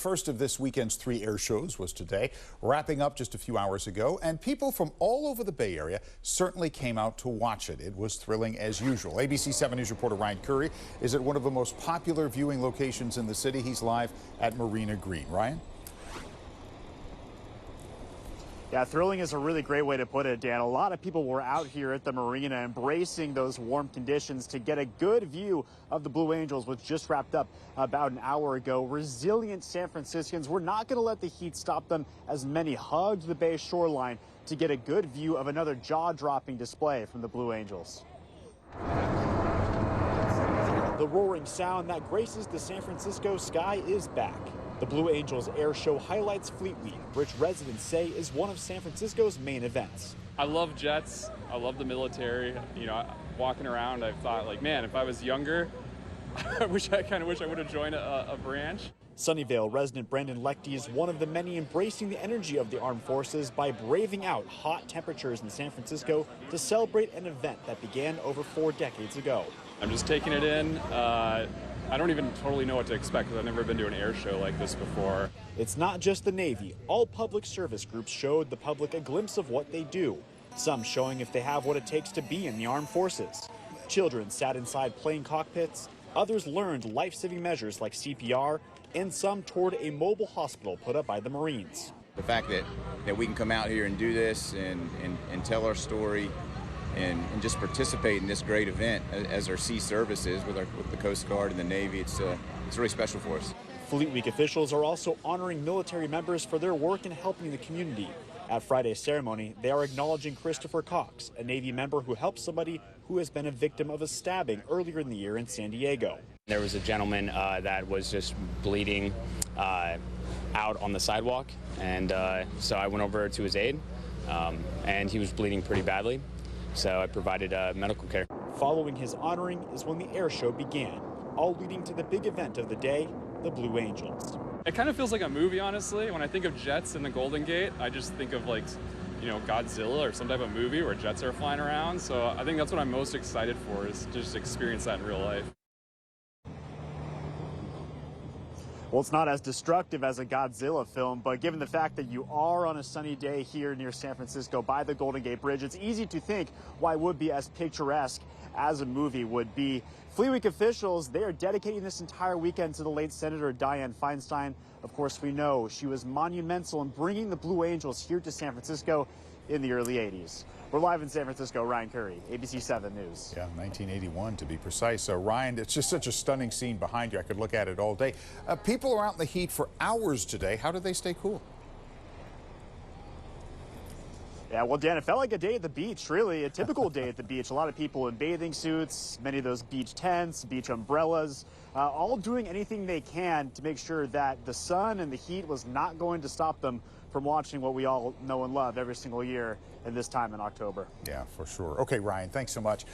First of this weekend's 3 air shows was today, wrapping up just a few hours ago, and people from all over the Bay Area certainly came out to watch it. It was thrilling as usual. ABC 7 News reporter Ryan Curry is at one of the most popular viewing locations in the city. He's live at Marina Green. Ryan? Yeah, thrilling is a really great way to put it, Dan. A lot of people were out here at the marina embracing those warm conditions to get a good view of the Blue Angels, which just wrapped up about an hour ago. Resilient San Franciscans were not going to let the heat stop them, as many hugged the Bay shoreline to get a good view of another jaw-dropping display from the Blue Angels. The roaring sound that graces the San Francisco sky is back. The Blue Angels air show highlights Fleet Week, which residents say is one of San Francisco's main events. I love jets. I love the military. You know, walking around, I've thought, like, man, if I was younger, I kind of wish I would have joined a branch. Sunnyvale resident Brandon Lechty is one of the many embracing the energy of the armed forces by braving out hot temperatures in San Francisco to celebrate an event that began over 4 decades ago. I'm just taking it in. I don't even totally know what to expect because I've never been to an air show like this before. It's not just the Navy. All public service groups showed the public a glimpse of what they do, some showing if they have what it takes to be in the armed forces. Children sat inside plane cockpits, others learned life-saving measures like CPR, and some toured a mobile hospital put up by the Marines. The fact that we can come out here and do this and tell our story and just participate in this great event as our sea service is with the Coast Guard and the Navy, it's really special for us. Fleet Week officials are also honoring military members for their work in helping the community. At Friday's ceremony, they are acknowledging Christopher Cox, a Navy member who helped somebody who has been a victim of a stabbing earlier in the year in San Diego. There was a gentleman that was just bleeding out on the sidewalk, and so I went over to his aid, and he was bleeding pretty badly. So I provided medical care. Following his honoring is when the air show began, all leading to the big event of the day, the Blue Angels. It kind of feels like a movie, honestly. When I think of jets in the Golden Gate, I just think of, like, you know, Godzilla or some type of movie where jets are flying around. So I think that's what I'm most excited for, is to just experience that in real life. Well, it's not as destructive as a Godzilla film, but given the fact that you are on a sunny day here near San Francisco by the Golden Gate Bridge, it's easy to think why it would be as picturesque as a movie would be. Fleet Week officials, they are dedicating this entire weekend to the late Senator Dianne Feinstein. Of course, we know she was monumental in bringing the Blue Angels here to San Francisco in the early 80s. We're live in San Francisco. Ryan Curry, ABC 7 News. Yeah, 1981 to be precise. So, Ryan, it's just such a stunning scene behind you. I could look at it all day. People are out in the heat for hours today. How do they stay cool? Yeah, well, Dan, it felt like a day at the beach, really, a typical day at the beach. A lot of people in bathing suits, many of those beach tents, beach umbrellas, all doing anything they can to make sure that the sun and the heat was not going to stop them from watching what we all know and love every single year at this time in October. Yeah, for sure. Okay, Ryan, thanks so much.